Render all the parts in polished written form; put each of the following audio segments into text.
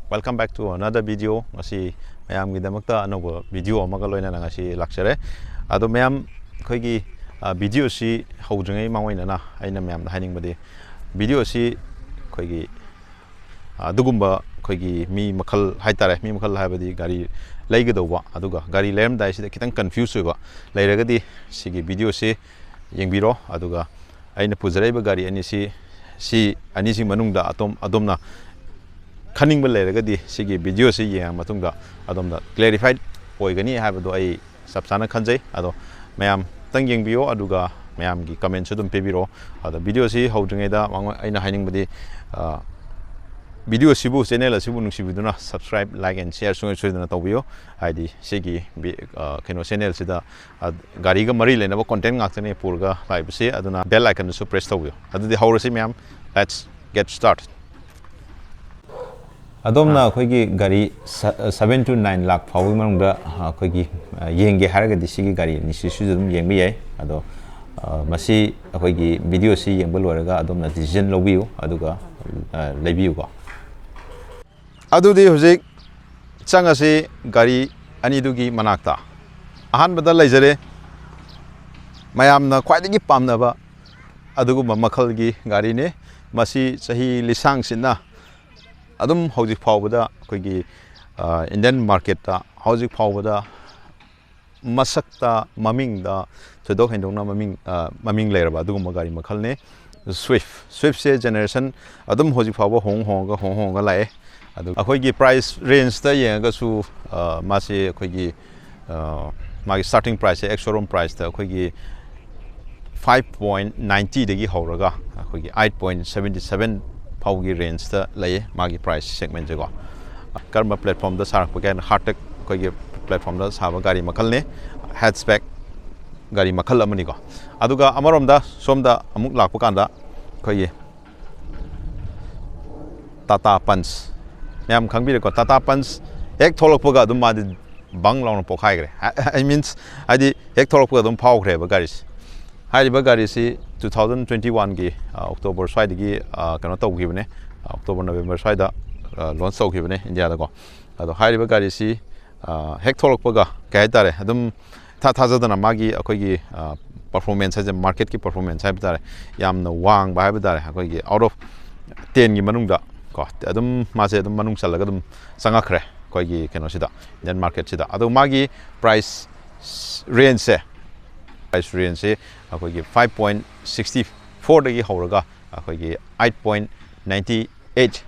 Welcome back to another video. Ngasi mayam gi damakta anoba video amaga loina na ngasi lakchere. Ado mayam khoigi video si hawjungai mangoina na aina mayam da haning badi video si khoigi dugumba khoigi mi makhal haitare mi makhal habadi gari laigadawba aduga gari lem dai sida kitang confuse oiba lairagadi sigi video si yengbiro aduga aina puzaraiba gari ani si ani si manungda adomna Cunning Baleragadi, Sigi, video si yang Matunga, Adom clarified Poigani have do a subsana Kanze, Ado Mayam Tanging Bio, Aduga, Mayam gi comments to Pebiro, the video si holding it in a hiding body video Sibu Senela Sibun Sibuduna, subscribe, like and share soon as the Tobio, ID Sigi, Keno Senel Sida, Gariga Maril and our content Actane Purga, like say, Aduna bell icon to suppress Tobio. Adu the Horasi Mayam, let's get started. Adomna khoigi gari 7 to 9 lakh fawi manungda khoigi yenge haraga disigi gari nisisi dum yengbi yai ado masi khoigi video si yengba loraga adomna decision lobiu aduga lebiu ko adudi hojik changasi gari ani dugi manakta ahan bada leijare mayamna khwaidagi pamnaba adugu makhal gi gari ne masi sahi lisang sinna Adum Hojik Powder, Kogi Indian market, Hojik Powder, Masakta, Maming, the Sedok and Dona Maming Leraba, Dugumagari Makalne, Swift generation, Adum Hojik Power, Hong Hong, Lai, Akogi price range the Yangasu Masi Kogi my starting price, extra room price, the Kogi 5.90 the Horaga, Kogi 8.77. Paugi range the lay magi price segment jago karma platform the sarak again hardtech koi platform the saba gari makal ne hatchback gari makal amani go aduga amarom da somda amuk lakpa kanda koi Tata Punch yam khangbi ko Tata Punch ek tholok paga dum ma bang lawn pokhai gre I means adi ek tholok paga dum phau gre ba gari Hariba gari si 2021 ki October side ki kano tau gibne October November side da launch tau gibne India da ko ado hariba gari si hek tholok paga kai tare adum tha dana magi akoi gi performance as market ki performance hai tare yamna wang ba hai tare akoi gi out of 10 gi manung da ko adum ma se adum manung salaga adum sanga khre koi gi keno sida Indian market sida ado magi price range se price range se akogi 5.64 dagi horaga akogi 8.98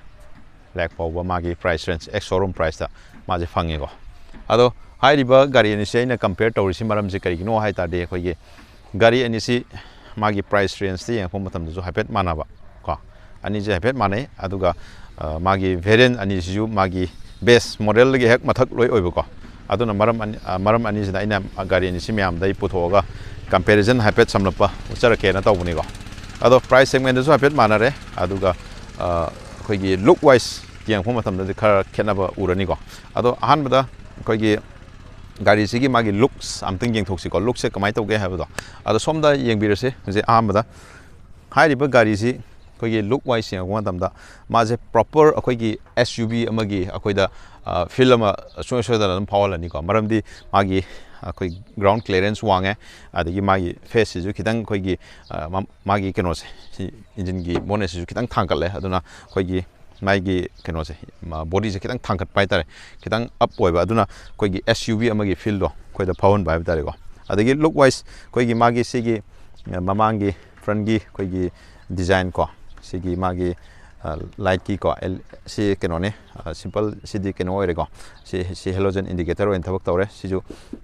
lakh pawa magi price range ex showroom price da maje fangi go ado hairiba gari ani se na compare tawrisi maram se kari no hai ta de akogi gari ani si magi price range ti yang pom tam ju hapet manaba ko ani je hapet manai aduga magi variant ani ju magi base model gi hek mathak loi oibo ko aduna maram ani sida ina gari ani si myam dai puthoga comparison hapet samlapa uchara kena tawbuni go ado price segment so hapet manare aduga khoigi look wise tiang phoma tamda khara khenaba urani go ado ahan bada khoigi gari sigi magi looks amting jeng thoksi ko look se kamai tawge habado ado somda yengbirase je aham bada hairiba gari si khoigi look wise yang phoma tamda maje proper khoigi SUV amagi akhoida film so da phawalani ko maramdi magi akoi ground clearance wange adagi magi face ju kitang koi gi magi keno se engine gi bonus ju kitang thangkal le aduna koi gi magi keno se body se kitang thangkat pai tare kitang up oiba aduna koi gi SUV amagi feel do koi da phawon bai tare go adagi look wise koi gi magi se gi mamangi front gi koi gi design ko se gi magi light ki ko si keno ne simple cd keno ore ko si halogen indicator en thabak tawre si ju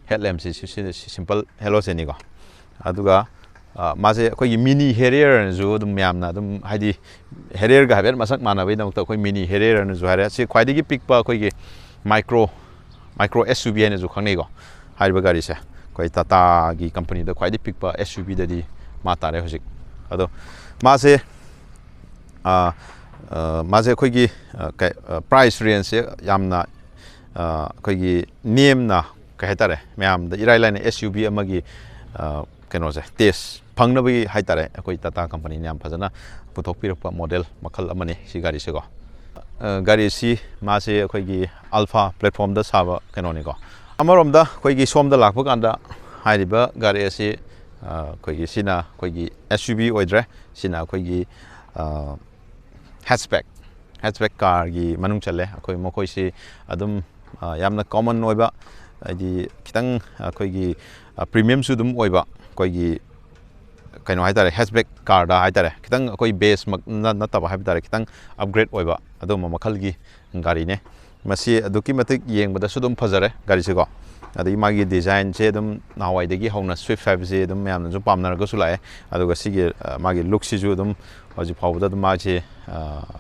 headlamp si simple halogen ni ko aduga maje koi mini harrier ju dum yamna dum haidi harrier ga haber masak mana bai dam to koi mini harrier ju hare si khwaidi gi pick pa koi gi micro SUV ne ju khangne go haiba gari se koi Tata gi company da khwaidi pick pa SUV da di mata re hojik ado maje maze khoigi price range yamna khoigi name na ka hetare mayam da irai line SUV amagi keno je test phangnabi haitare khoi Tata company nyam phajana puthok pirpa model makhal amani si gari se go gari si mase akhoi alpha platform da saba kanoni ko amarom da khoi gi som da lakpa kanda hairiba gari asi khoi gi sina khoi gi SUV oidre sina khoi gi hatchback car gi manung chale akhoi mokoi si adum yamna common oiba adi kitang khoi gi premium su dum oiba khoi gi kaino haitare hatchback car da haitare kitang akhoi base mak na taba haitare kitang upgrade oiba adum makhal gi gari ne masi aduki matik yengba su dum phajare gari se ko adi magi design che dum nawai degi hauna Swift 5 je dum yamna ju pamnar ga su lae aduga sigi magi look si ju dum hoji phawda dum ma che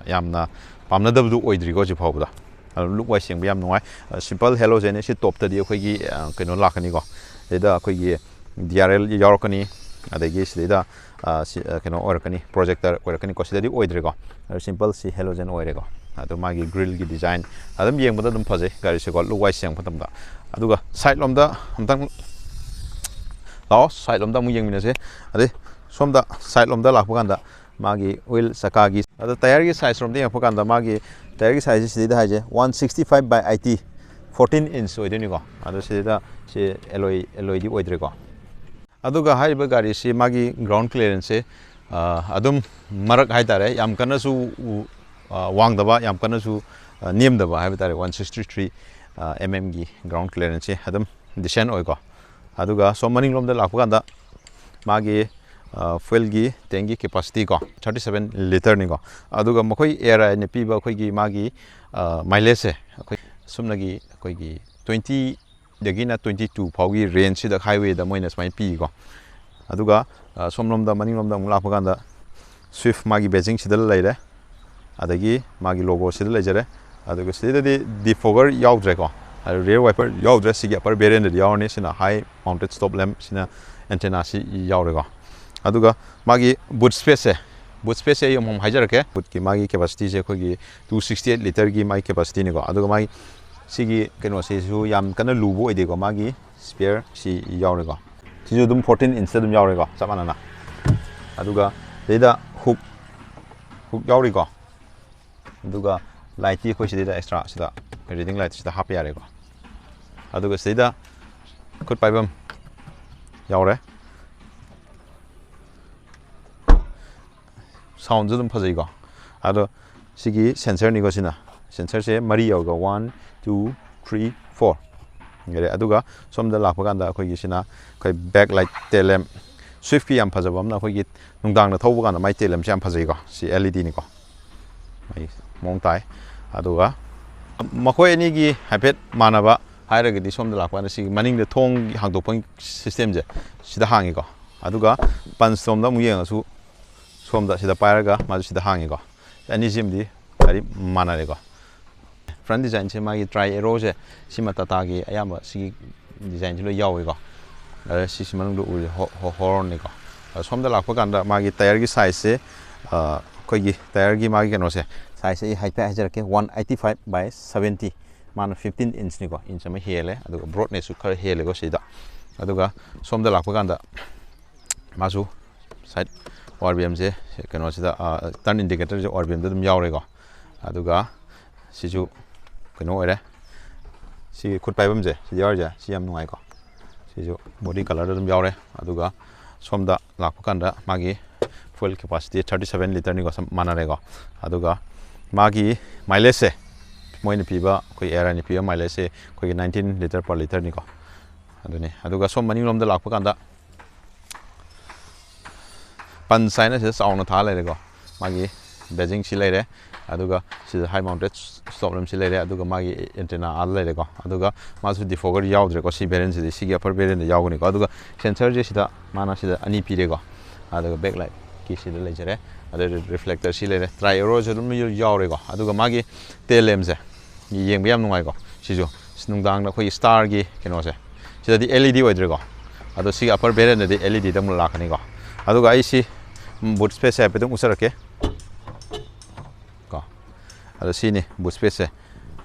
yamna pamna dabdu oidri go ji phawda look wise sing yam noi simple halogen si top ta di khoi gi kaino lakani go eda khoi gi DRL yorkani adagi sida kaino orkani projector orkani ko sida di oidri go simple si halogen oire go adu magi grill gi design adam yengba dum phaje gari se ko look wise sing phatam da aduga side lomda amtang lao side lomda mu yeng minase ade somda side lomda lakpa kanda magi oil sakagi adu tire gi size rom de yakpa kanda magi tire gi size sida haje 165 by 80 14 inch oideni ko adu sida si alloy di oidre ko aduga haiba gari si magi ground clearance adum marak haitare yam kana su wang daba yam kana su niem daba haiba tare 163 mm gi ground clearance adum descent oi ko aduga so maning lom da lakpa kanda magi fuel gi tank gi capacity ko 37 liter ni ko aduga mokoi air ne piba khoi gi magi mileage khoi sumna gi khoi gi 20 dagina 22 phawgi range da highway da moina smai pi ko aduga somlom da maning lom da mula phaganda Swift magi Beijing sidal laire adagi magi logo sidal lejare aduga sida di defogger yaudre ko rear wiper yaudre sigi upper variant da yaune sina high mounted stop lamp sina antenna si yaure ko aduga magi boot space yom hom hajar ke boot ki magi capacity je ko gi 268 liter gi magi capacity ni ko aduga magi sigi keno se su yam kana lubo ide ko magi spare si yaure ko siju dum 14 inch dum yaure ko samana na aduga deda hook yaure ko aduga light ti ko sida extra sida reading light sida half yare ko aduga sida kut paibam yaure sound dum phajai ko ado sigi sensor ni ko sina sensor se mari yaw ko 1 2 3 4 ngere aduga somda lakpa kanda khoi gi sina khoi backlight tail lamp Swift ki yam phajabam na khoi gi nungdang na thobu kanda mai tail lamp jam phajai ko si LED ni ko mai mong tai aduga makhoi ani gi hapet manaba haira gi somda lakpa na si maning de thong hangdopang system je sida hangi ko aduga pan somda mu yeng asu somda sida pairaga ma sida hangi ko ani jimdi ari manare ko front design se magi tri arrow se sima tata gi ayamba sigi design lo yawi ko si simanung do horn ni ko somda lakpa kanda magi tire gi size se koi gi tire gi magi keno se size e height pa hajar ke 185 by 70 man 15 inch ni ko inch ma hele aduga broadness su khar hele go sida aduga somda lakpa kanda masu side RBM se keno sida turn indicator je RBM dum yaure ko aduga siju keno ere si khut paibam je si yar ja si yam nungai ko siju body color dum yaure aduga somda lakpa kanda magi fuel capacity 37 liter ni ko manare ko aduga magi mileage se moini piba koi air ni piba mileage se koi 19 liter per liter ni ko aduni aduga som maning lom da lakpa kanda pan sign se sauna tha le ko magi Beijing si leire aduga si high mounted stop lamp si leire aduga magi antenna al leire ko aduga masu defogger yaudre ko si variant si sigi upper variant yaugni ko aduga sensor je sida mana sida ani pire ko aduga backlight ki sida lejare adu reflector si leire tri arrow je dum yaure ko aduga magi tail lamp je yeng yam nungai ko sijo snungdang na khoi star gi keno se sida di LED oidre ko adu si upper variant de LED dam lakani ko aduga ai si boot space app dum usarake ado sini boot space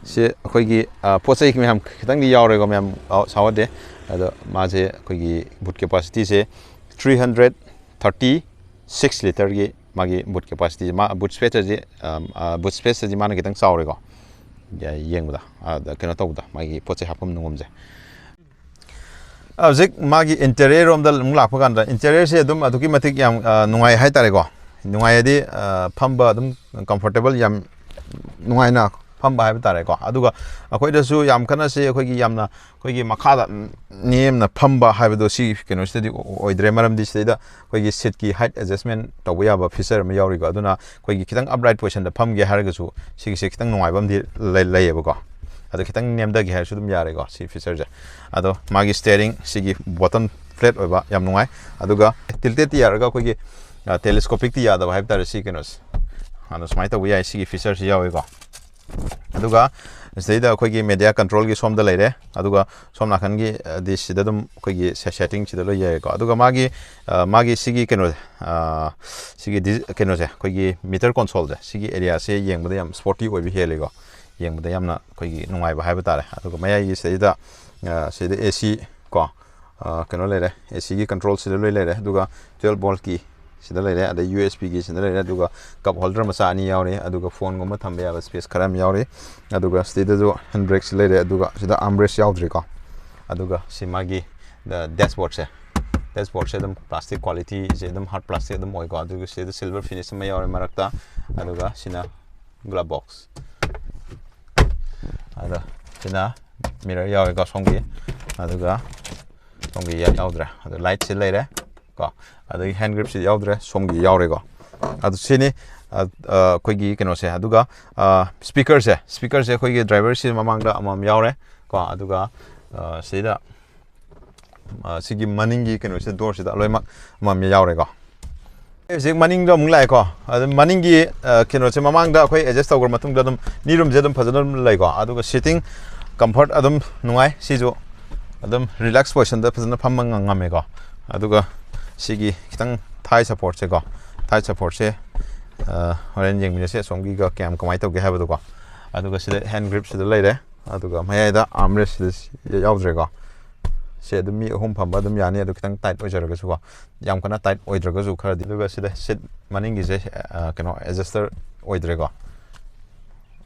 se khoi gi posai ki ham khitang di yaure ko myam sawade ado maje khoi gi boot capacity se 336 liter gi magi boot capacity ma boot space ji mana kitang chaure ko ya yengda kena tawda magi poche hapam nungomje zik magi interior rom dal mula paganda interior se dum aduki matik yam nungai hai tare ko nungai di phamba dum comfortable yam nungai na phamba hai tare ko aduga akoi da su yam kana se akoi gi yamna akoi gi makha nem na phamba hai do si keno study oidre maram di se da akoi gi seat ki height adjustment taw ya ba feature ma yauri ko aduna akoi gi kitang upright position da pham ge har ga su si se kitang nungai bam di lai ba ko ado kitang nem da ge har su dum yare ko si feature ja ado magi steering sigi button flat oiba yam nungai aduga tilted yar ga kogi telescopic ti yada ba tar si kenos ano smai ta wi sigi feature si yawi ko aduga seida kogi media control gi som da leire aduga som na khan gi this da dum kogi setting chi da lo ye ko aduga magi sigi keno sigi keno je kogi meter console je sigi area se yeng ba yam sporty oi bi hele ko yeng ba yam na kogi nungai ba ha tare aduga maya gi seida sida AC ko kano lere AC gi control sida lere aduga 12 volt ki sida lere ada USB gi sida lere aduga cup holder masa ani yaure aduga phone goma thambe ya space kharam yaure aduga sida jo handbrake lere aduga sida armrest yaudri ko aduga simagi the dashboard se dum plastic quality je dum hard plastic dum oi ko aduga sida silver finish ma yaure marakta aduga sina glove box ada sina mirror yawe ko songi aduga songi yaudre adu light se leire ko adu hand grip se yaudre songi yaure ko adu sini koigi keno se aduga speaker se koigi driver se mamangda amam yaure ko aduga sida sigi maningi keno se door se da loimak amam yaure ko zik maning da mung lai ko adu maningi keno se mamangda koi adjust tawgor matung da dum nirum je dum phajana lai ko aduga sitting comfort adum nungai sijo adum relax position da phazana phamma ngame ko aduga sigi kitang thigh support se horen jeng mi se songi ga cam kamai to ge ha ko aduga sida hand grip sida leire aduga maya da armrest sida yaudre ko se adum mi hom phamba adum yani adu kitang tight oi jaraga su ko yam kana tight oi draga su khara aduga sida sit maningi je kano adjuster oi dre ko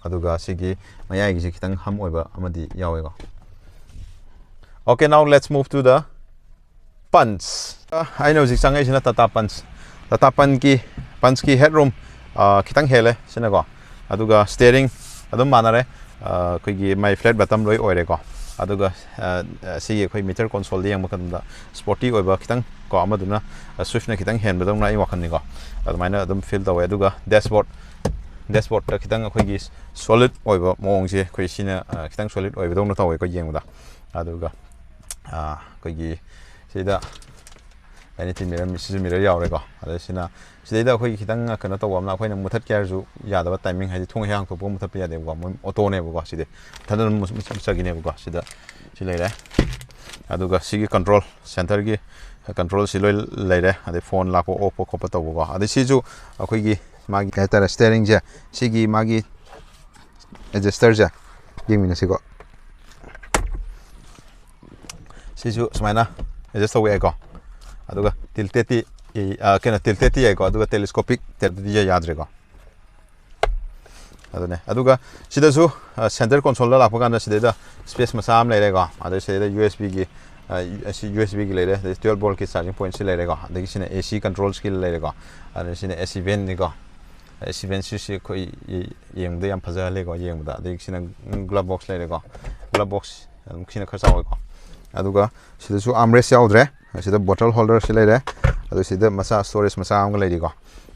aduga sigi mayai gi kitang ham oiba amadi yawe go okay now let's move to the punch I know zik sangai sina tata punch ki headroom kitang hele sina go aduga steering adum manare koi gi my flat bottom loi oire ko aduga sigi koi meter console yang makanda sporty oiba kitang ko amaduna swift na kitang hand badong na I wakan ni go adumaina adum feel dawe aduga dashboard ta kitang khoi gi solid oiba mong je khoi sina kitang solid oiba dong na tawe ko yengda aduga khoi gi sida anything mirror yaure ko ada sina sida khoi kitang kana taw amna khoi na muthat kyar ju ya da timing hai thong hyang ko muthat ya de ko auto ne ko sida thadan musagi ne ko sida silai aduga sigi control center gi control siloi leire ade phone la ko off ko pataw ko ade siju khoi gi magi kaitara steering ja sigi magi adjuster ja yengmina sigo sisu smaina adjust we ko aduga tilteti kena tilteti ko aduga telescopic terdi ja yadre ko adune aduga sida su center console la pakanda sida space masam leire ko ade sida USB gi USB gi leire 12 volt ki charging point si leire ko ade sina AC control skill leire ko ade sina AC vent ni ko event si ko yengda yam phaja le ko yengda de sina glove box le ko glove box sina kharsa ko aduga sida su armrest yaudre sida bottle holder si le adu sida masa storage masa am le ko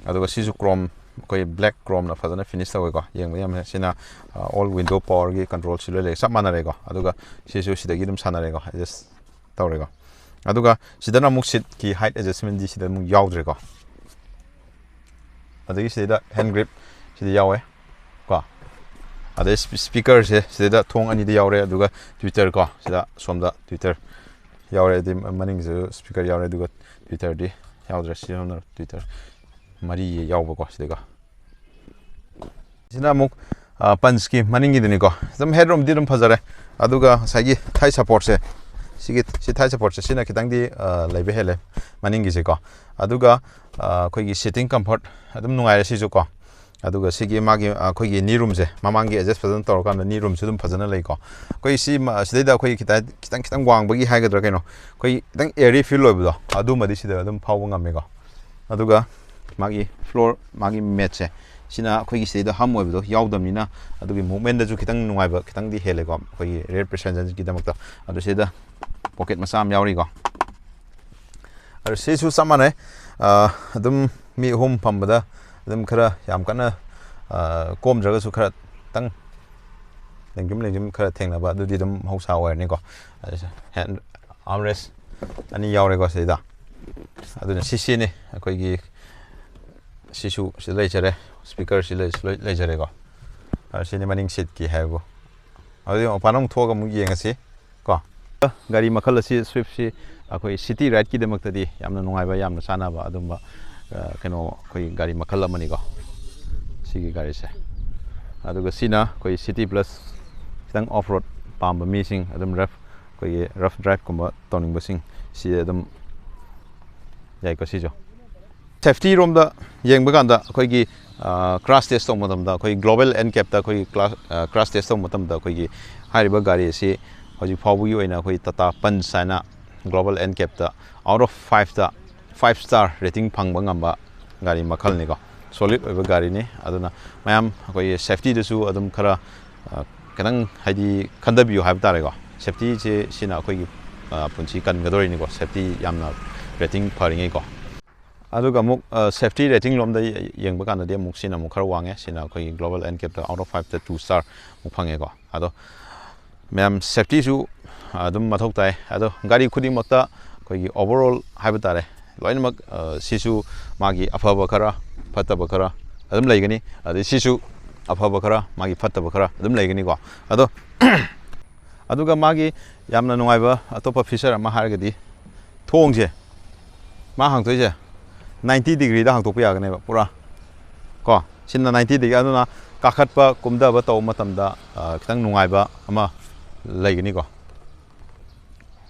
aduga si su chrome ko black chrome na phajana finish ta ko yengda yam sina all window power gi control si le sab mana re ko aduga si su sida gi dum sana re ko just tawre ko aduga sida na muk sit ki height adjustment di sida muk yaudre ko adagi sida hand grip sida yawe ko ada speaker sida thong ani da yaure aduga Twitter ko sida somda Twitter yaure di maning zu speaker yaure aduga Twitter di yaudre sida Twitter mari yauba ko sida ko sida muk punch ki maning gi dini ko dum headroom di dum phajare aduga sagi thigh support se sigi si thigh support se sina kitang di laibe hele ꯃꯅꯤꯡꯒꯤꯁꯦ ꯀꯣ ꯑꯗꯨꯒ ꯑꯩꯈꯣꯏꯒꯤ sitting comfort ꯑꯗꯨꯝ ꯅꯨꯡꯉꯥꯏꯔꯦ ꯁꯤꯁꯨ ꯀꯣ ꯑꯗꯨꯒ ꯁꯤꯒꯤ ꯃꯥꯒꯤ ꯑꯩꯈꯣꯏꯒꯤ ꯅꯤ ꯔꯨꯝꯁꯦ ꯃꯃꯥꯡꯒꯤ ꯑꯦꯗꯖꯁ ꯐꯖꯅ ꯇꯧꯔꯀꯥꯟꯗ ꯅꯤ ꯔꯨꯝꯁꯨ ꯑꯗꯨꯝ ꯐꯖꯅ ꯂꯩꯀꯣ ꯑꯩꯈꯣꯏ ꯁꯤꯗꯩꯗ ꯑꯩꯈꯣꯏ ꯈꯤꯇꯪ ꯋꯥꯡꯕꯒꯤ ꯍꯥꯏꯒꯗ꯭ꯔꯥ ꯀꯩꯅꯣ ꯑꯩꯈꯣꯏ ꯈꯤꯇꯪ ꯑꯦꯌꯔꯤ ꯐꯤꯜ ꯑꯣꯏꯕꯗꯣ ꯑꯗꯨꯃꯗꯤ ꯁꯤꯗ ꯑꯗꯨم ꯐꯥꯎꯕ ꯉꯝꯃꯦꯀꯣ ꯑꯗꯨꯒ ꯃꯥꯒꯤ ꯐ꯭ꯂꯣꯔ ꯃꯥꯒꯤ ꯃꯦꯠꯁꯦ ꯁꯤꯅ ꯑꯩꯈꯣꯏꯒꯤ ꯁꯤꯗꯩꯗ ꯍꯝ ꯑꯣꯏꯕꯗꯣ ꯌꯥꯎꯗꯕꯅꯤꯅ ꯑꯗꯨꯒꯤ ꯃꯨꯚꯃꯦꯟꯗꯁꯨ ꯈꯤꯇꯪ ꯅꯨꯡꯉꯥꯏꯕ ꯈꯤꯇꯪꯗꯤ ꯍꯦꯜꯂꯦꯀꯣ ꯑꯩꯈꯣꯏꯒꯤ ꯔꯦꯌꯔ ꯄꯦꯁꯦꯟꯖꯔꯒꯤꯗꯃꯛꯇ ꯑꯗꯨ ꯁꯤꯗ ꯄꯣꯀꯦꯠ ꯃꯆꯥ ꯑꯃ ꯌꯥꯎꯔꯤꯀꯣ ꯑꯗꯨ ꯁꯤꯁꯨ ꯆꯞ ꯃꯥꯟꯅꯩ ꯑꯗꯨꯝ ꯃꯤ ꯑꯍꯨꯝ ꯐꯝꯕꯗ ꯑꯗꯨꯝ ꯈꯔ ꯌꯥꯝ ꯀꯟꯅ ꯀꯣꯝꯗ꯭ꯔꯒꯁꯨ ꯈꯔ ꯈꯤꯇꯪ ꯂꯦꯡꯖꯨꯝ ꯈꯔ ꯊꯦꯡꯅꯕ ꯑꯗꯨꯗꯤ ꯑꯗꯨꯝ ꯃꯍꯧꯁꯥ ꯑꯣꯏꯔꯅꯤꯀꯣ ꯍꯦꯟ ꯑꯥꯔꯝꯔꯦꯁ ꯑꯅꯤ ꯌꯥꯎꯔꯦꯀꯣ ꯁꯤꯗ ꯑꯗꯨꯅ ꯁꯤꯅꯤ ꯑꯩꯈꯣꯏꯒꯤ ꯁꯤꯁꯨ ꯁꯤꯗ ꯂꯩꯖꯔꯦ ꯁ꯭ꯄꯤꯀꯔꯁꯤ ꯂꯣꯏ ꯂꯩꯖꯔꯦꯀꯣ ꯁꯤꯅꯤ ꯃꯅꯤꯡ ꯁꯤꯠꯀꯤ ꯍꯥꯏꯕꯨ ꯑꯗꯨꯗꯤ ꯃꯄꯥꯟ ꯑꯃꯨꯛ ꯊꯣꯛꯑꯒ ꯑꯃꯨꯛ ꯌꯦꯡꯉꯁꯤ ꯀꯣ ꯒꯥꯔꯤ ꯃꯈꯜ ꯑꯁꯤ ꯁ꯭ꯋꯤꯐꯁꯤ ꯑꯩꯈꯣꯏ ꯁꯤꯇꯤ ꯔꯥꯏꯗꯀꯤꯗꯃꯛꯇꯗꯤ ꯌꯥꯝꯅ ꯅꯨꯡꯉꯥꯏꯕ ꯌꯥꯝꯅ ꯆꯥꯟꯅꯕ ꯑꯗꯨꯝꯕ ꯀꯩꯅꯣ ꯑꯩꯈꯣꯏ ꯒꯥꯔꯤ ꯃꯈꯜ ꯑꯃꯅꯤꯀꯣ ꯁꯤꯒꯤ ꯒꯥꯔꯤꯁꯦ ꯑꯗꯨꯒ ꯁꯤꯅ ꯑꯩꯈꯣꯏ ꯁꯤꯇꯤ ꯄ꯭ꯂꯁ ꯈꯤꯇꯪ ꯑꯣꯐ ꯔꯣꯗ ꯄꯥꯝꯕ ꯃꯤꯁꯤꯡ ꯑꯗꯨꯝ ꯑꯩꯈꯣꯏꯒꯤ ꯔꯐ ꯗ꯭राꯏꯚꯀꯨꯝꯕ ꯇꯧꯅꯤꯡꯕꯁꯤꯡ ꯁꯤ ꯑꯗꯨꯝ ꯌꯥꯏꯀꯣ ꯁꯤꯁꯨ ꯁꯦꯐꯇꯤꯔꯣꯝꯗ ꯌꯦꯡꯕ ꯀꯥꯟꯗ ꯑꯩꯈꯣꯏꯒꯤ ꯀ꯭ꯔꯥꯁ ꯇꯦꯁ ꯇꯧꯕ ꯃꯇꯝꯗ ꯑꯩꯈꯣꯏ ꯒ꯭ꯂꯣꯕꯦꯜ ꯑꯦꯟꯀꯦꯞꯇ ꯑꯩꯈꯣꯏꯒꯤ ꯀ꯭ꯔꯥꯁ ꯇꯦꯁ ꯇꯧꯕ ꯃꯇꯝꯗ ꯑꯩꯈꯣꯏꯒꯤ ꯍꯥꯏꯔꯤꯕ ꯒꯥꯔꯤ ꯑꯁꯤ ꯍꯧꯖꯤꯛ ꯐꯥꯎꯕꯒꯤ ꯑꯣꯏꯅ ꯑꯩꯈꯣꯏ ꯇꯥꯇꯥ ꯄꯟꯆ ꯍꯥꯏꯅ ꯒ꯭ꯂꯣꯕal ꯑꯦꯟꯀꯦꯞꯇ ꯑꯥꯎꯠ ꯑꯣꯐ 5ꯇ 5 ꯁ꯭ꯇꯥꯔ ꯔꯦꯇꯤꯡ ꯐꯪꯕ ꯉꯝꯕ ꯒꯥꯔꯤ ꯃꯈꯜꯅꯤꯀꯣ ꯁꯣꯂꯤꯠ ꯑꯣꯏꯕ ꯒꯥꯔꯤꯅꯤ ꯑꯗꯨꯅ ꯃꯌꯥꯝ ꯑꯩꯈꯣꯏꯒꯤ ꯁꯦꯐꯇꯤꯗꯁꯨ ꯑꯗꯨꯝ ꯈꯔ ꯈꯤꯇꯪ ꯍꯥꯏꯗꯤ ꯈꯟꯊꯕꯤꯌꯨ ꯍꯥꯏꯕ ꯇꯥꯔꯦꯀꯣ ꯁꯦꯐꯇꯤꯁꯦ ꯁꯤꯅ ꯑꯩꯈꯣꯏꯒꯤ ꯄꯨꯟꯁꯤ ꯀꯟꯒꯗꯧꯔꯤꯅꯤꯀꯣ ꯁꯦꯐꯇꯤ ꯌꯥꯝꯅ ꯔꯦꯇꯤꯡ ꯐꯔꯤꯉꯩꯀꯣ ꯑꯗꯨꯒ ꯑꯃꯨꯛ ꯁꯦꯐꯇꯤ ꯔꯦꯇꯤꯡ ꯂꯣꯝꯗ ꯌꯦꯡꯕ ꯀꯥꯟꯗꯗꯤ ꯑꯃꯨꯛ ꯁꯤꯅ ꯑꯃꯨꯛ ꯈꯔ ꯋꯥꯡꯉꯦ ꯁꯤꯅ ꯑꯩꯈꯣꯏꯒꯤ ꯒ꯭ꯂꯣꯕal ꯑꯦꯟꯀꯦꯞꯇ ꯑꯥꯎꯠ ꯑꯣꯐ 5ꯇ 2 ꯁ꯭ꯇꯥꯔ ꯃꯨꯛ ꯐꯪꯉꯦꯀꯣ ꯑꯗꯣ ꯃꯌꯥꯝ ꯁꯦꯐꯇꯤꯁꯨ ꯑꯗꯨꯝ ꯃꯊꯧ ꯇꯥꯏ ꯑꯗꯣ ꯒꯥꯔꯤ ꯈꯨꯗꯤꯡꯃꯛꯇ ꯑꯩꯈꯣꯏꯒꯤ ꯑꯣꯚꯔꯑꯣꯜ ꯍꯥꯏꯕ ꯇꯥꯔꯦ ꯂꯣꯏꯅꯃꯛ ꯁꯤꯁꯨ ꯃꯥꯒꯤ ꯑꯐꯕ ꯈꯔ ꯐꯠꯇꯕ ꯈꯔ ꯑꯗꯨꯝ ꯂꯩꯒꯅꯤ ꯑꯗꯩ ꯁꯤꯁꯨ ꯑꯐꯕ ꯈꯔ ꯃꯥꯒꯤ ꯐꯠꯇꯕ ꯈꯔ ꯑꯗꯨꯝ ꯂꯩꯒꯅꯤꯀꯣ ꯑꯗꯣ ꯑꯗꯨꯒ ꯃꯥꯒꯤ ꯌꯥꯝꯅ ꯅꯨꯡꯉꯥꯏꯕ ꯑꯇꯣꯞꯄ ꯐꯤꯆꯔ ꯑꯃ ꯍꯥꯏꯔꯒꯗꯤ ꯊꯣꯡꯁꯦ ꯃꯥ ꯍꯥꯡꯇꯣꯏꯁꯦ 90 ꯗꯤꯒ꯭ꯔꯤꯗ ꯍꯥꯡꯇꯣꯛꯄ ꯌꯥꯒꯅꯦꯕ ꯄꯨꯔꯥ ꯀꯣ ꯁꯤꯅ 90 ꯗꯤꯒ꯭ꯔꯤ ꯑꯗꯨꯅ ꯀꯥꯈꯠꯄ ꯀꯨꯝꯊꯕ ꯇꯧꯕ ꯃꯇꯝꯗ ꯈꯤꯇꯪ ꯅꯨꯡꯉꯥꯏꯕ ꯑꯃ ꯂꯩꯒꯅꯤꯀꯣ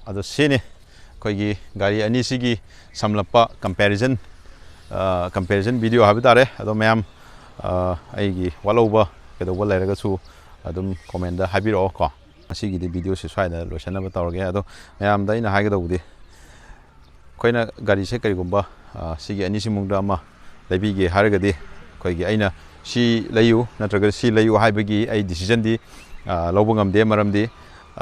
ꯑꯗꯣ ꯁꯤꯅꯤ ꯑꯩꯈꯣꯏꯒꯤ ꯒꯥꯔꯤ ꯑꯅꯤꯁꯤꯒꯤ ꯁꯝꯂꯞꯄ ꯀꯝꯄꯦꯔꯤꯖꯟ ꯚꯤꯗꯤꯑꯣ ꯍꯥꯏꯕ ꯇꯥꯔꯦ ꯑꯗꯣ ꯃꯌꯥꯝ ꯑꯩꯒꯤ ꯋꯥꯠꯍꯧꯕ ꯀꯩꯗꯧꯕ ꯂꯩꯔꯒꯁꯨ ꯑꯗꯨꯝ ꯀꯣꯃꯦꯟꯗ ꯍꯥꯏꯕꯤꯔꯛꯑꯣ ꯀꯣ ꯉꯁꯤꯒꯤꯗꯤ ꯚꯤꯗꯤꯑꯣꯁꯤ ꯁ꯭ꯋꯥꯏꯗ ꯂꯣꯏꯁꯤꯟꯅꯕ ꯇꯧꯔꯒꯦ ꯑꯗꯣ ꯃꯌꯥꯝꯗ ꯑꯩꯅ ꯍꯥꯏꯒꯗꯧꯕꯗꯤ ꯑꯩꯈꯣꯏꯅ ꯒꯥꯔꯤꯁꯦ ꯀꯔꯤꯒꯨꯝꯕ ꯁꯤꯒꯤ ꯑꯅꯤꯁꯤꯃꯨꯡꯗ ꯑꯃ ꯂꯩꯕꯤꯒꯦ ꯍꯥꯏꯔꯒꯗꯤ ꯑꯩꯈꯣꯏꯒꯤ ꯑꯩꯅ ꯁꯤ ꯂꯩꯌꯨ ꯅꯠꯇ꯭ꯔꯒ ꯁꯤ ꯂꯩꯌꯨ ꯍꯥꯏꯕꯒꯤ ꯑꯩ ꯗꯤꯁꯤꯖꯟꯗꯤ ꯂꯧꯕ ꯉꯝꯗꯦ ꯃꯔꯝꯗꯤ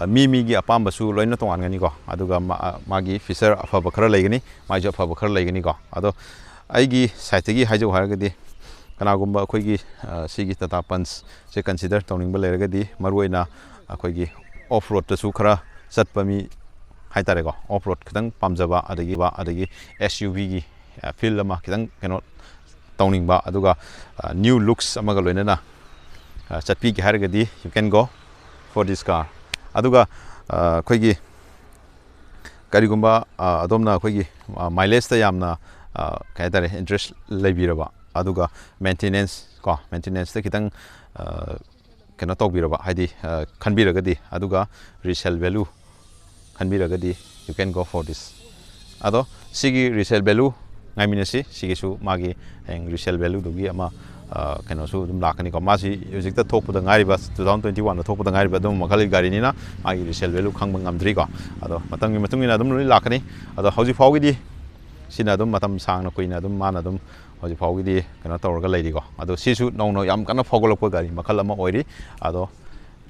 ꯃꯤꯒꯤ ꯑꯄꯥꯝꯕꯁꯨ ꯂꯣꯏꯅ ꯇꯣꯉꯥꯟꯒꯅꯤꯀꯣ ꯑꯗꯨꯒ ꯃꯥꯒꯤ ꯐꯤꯆꯔ ꯑꯐꯕ ꯈꯔ ꯂꯩꯒꯅꯤ ꯃꯥꯒꯤꯁꯨ ꯑꯐꯕ ꯈꯔ ꯂꯩꯒꯅꯤꯀꯣ ꯑꯗꯣ ꯑꯩꯒꯤ ꯁꯥꯏꯠꯇꯒꯤ ꯍꯥꯏꯖꯧ ꯍꯥꯏꯔꯒꯗꯤ ꯀꯅꯥꯒꯨꯝꯕ ꯑꯩꯈꯣꯏꯒꯤ ꯁꯤꯒꯤ ꯇꯥꯇꯥ ꯄꯟꯆꯁꯦ ꯀꯟꯁꯤꯗꯔ ꯇꯧꯅꯤꯡꯕ ꯂꯩꯔꯒꯗꯤ ꯃꯔꯨꯑꯣꯏꯅ ꯑꯩꯈꯣꯏꯒꯤ ꯑꯣꯐ ꯔꯣꯗꯇꯁꯨ ꯈꯔ ꯆꯠꯄ ꯃꯤ ꯍꯥꯏꯇꯥꯔꯦꯀꯣ ꯑꯣꯐ ꯔꯣꯗ ꯈꯤꯇꯪ ꯄꯥꯝꯖꯕ ꯑꯗꯒꯤ SUVꯒꯤ ꯐꯤꯜ ꯑꯃ ꯈꯤꯇꯪ ꯀꯩꯅꯣ ꯇꯧꯅꯤꯡꯕ ꯑꯗꯨꯒ ꯅ꯭ꯌꯨ ꯂꯨꯛꯁ ꯑꯃꯒ ꯂꯣꯏꯅꯅ ꯆꯠꯄꯤꯒꯦ ꯍꯥꯏꯔꯒꯗꯤ you can go for this car ꯑꯗꯨꯒ ꯑꯩꯈꯣꯏꯒꯤ ꯀꯔꯤꯒꯨꯝꯕ ꯑꯗꯣꯝꯅ ꯑꯩꯈꯣꯏꯒꯤ ꯃꯥꯏꯂꯦꯖꯇ ꯌꯥꯝꯅ ꯀꯩ ꯍꯥꯏꯇꯥꯔꯦ ꯏꯟꯇꯔꯦꯁ ꯂꯩꯕꯤꯔꯕ ꯑꯗꯨꯒ ꯃꯦꯟꯇꯦꯅꯦꯟꯁꯇ ꯈꯤꯇꯪ ꯀꯩꯅꯣ ꯇꯧꯕꯤꯔꯕ ꯍꯥꯏꯗꯤ ꯈꯟꯕꯤꯔꯒꯗꯤ ꯑꯗꯨꯒ ꯔꯤꯁꯦꯜ ꯚꯦꯂꯨ ꯈꯟꯕꯤꯔꯒꯗꯤ you can go for this ꯑꯗꯣ ꯁꯤꯒꯤ ꯔꯤꯁꯦꯜ ꯚꯦꯂꯨ ꯉꯥꯏꯃꯤꯟꯅꯁꯤ ꯁꯤꯒꯤꯁꯨ ꯃꯥꯒꯤ ꯍꯌꯦꯡ ꯔꯤꯁꯦꯜ ꯚꯦꯂꯨꯗꯨꯒꯤ ꯑꯃ ꯀꯩꯅꯣꯁꯨ ꯑꯗꯨꯝ ꯂꯥꯛꯀꯅꯤꯀꯣ ꯃꯥꯁꯤ ꯍꯧꯖꯤꯛꯇ ꯊꯣꯛꯄꯗ ꯉꯥꯏꯔꯤꯕ 2021ꯗ ꯊꯣꯛꯄꯗ ꯉꯥꯏꯔꯤꯕ ꯑꯗꯨꯝꯕ ꯃꯈꯜꯒꯤ ꯒꯥꯔꯤꯅꯤꯅ ꯃꯥꯒꯤ ꯔꯤꯁꯦꯜ ꯚꯦꯂꯨ ꯈꯪꯕ ꯉꯝꯗ꯭ꯔꯤꯀꯣ ꯑꯗꯣ ꯃꯇꯝꯒꯤ ꯃꯇꯨꯡ ꯏꯟꯅ ꯑꯗꯨꯝ ꯂꯣꯏ ꯂꯥꯛꯀꯅꯤ ꯑꯗꯣ ꯍꯧꯖꯤꯛ ꯐꯥꯎꯒꯤꯗꯤ ꯁꯤꯅ ꯑꯗꯨꯝ ꯃꯇꯝ ꯁꯥꯡꯅ ꯀꯨꯏꯅ ꯑꯗꯨꯝ ꯃꯥꯅ ꯑꯗꯨꯝ ꯍꯧꯖꯤꯛ ꯐꯥꯎꯒꯤꯗꯤ ꯀꯩꯅꯣ ꯇꯧꯔꯒ ꯂꯩꯔꯤꯀꯣ ꯑꯗꯣ ꯁꯤꯁꯨ ꯅꯧꯅ ꯌꯥꯝ ꯀꯟꯅ ꯐꯥꯎꯒꯠꯂꯛꯄ ꯒꯥꯔꯤ ꯃꯈꯜ ꯑꯃ ꯑꯣꯏꯔꯤ ꯑꯗꯣ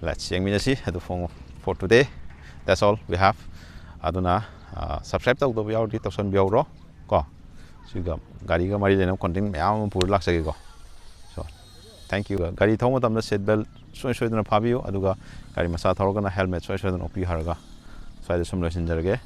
ꯂꯦꯠꯁ ꯌꯦꯡꯃꯤꯟꯅꯁꯤ ꯑꯗꯣ for today that's all we have ꯑꯗꯨꯅ ꯁꯕꯁꯀ꯭ꯔꯥꯏꯕ ꯇꯧꯗꯕ ꯌꯥꯎꯔꯗꯤ ꯇꯧꯁꯟꯕꯤꯍꯧꯔꯣ ꯀꯣ ꯁꯤꯒ ꯒꯥꯔꯤꯒ ꯃꯔꯤ ꯂꯩꯅꯕ ꯀꯣꯟꯇꯦꯟ ꯃꯌꯥꯝ ꯑꯃ ꯄꯨꯔ ꯂꯥꯛꯆꯒꯦꯀꯣ ꯁꯣ ꯊꯦꯡꯛ ꯌꯨ ꯒꯥꯔꯤ ꯊꯧꯕ ꯃꯇꯝꯗ ꯁꯤꯠ ꯕꯦꯜꯠ ꯁꯣꯏꯗꯅ ꯐꯥꯕꯤꯌꯨ ꯑꯗꯨꯒ ꯒꯥꯔꯤ ꯃꯆꯥ ꯊꯧꯔꯒꯅ ꯍꯦꯜꯃꯦꯠ ꯁꯣꯏꯗꯅ ꯎꯞꯄꯤꯌꯨ ꯍꯥꯏꯔꯒ ꯁ꯭ꯋꯥꯏꯗ ꯁꯨꯝ ꯂꯣꯏꯁꯤꯟꯖꯔꯒꯦ